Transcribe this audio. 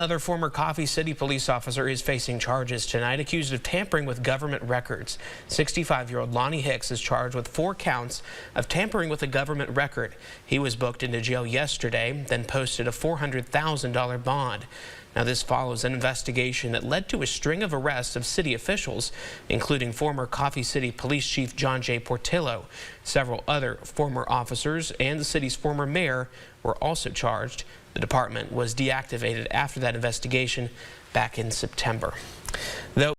Another former Coffee City police officer is facing charges tonight, accused of tampering with government records. 65-year-old Lonnie Hicks is charged with 4 counts of tampering with a government record. He was booked into jail yesterday, then posted a $400,000 bond. Now, this follows an investigation that led to a string of arrests of city officials, including former Coffee City Police Chief John J. Portillo. Several other former officers and the city's former mayor were also charged. The department was deactivated after that investigation back in September. Though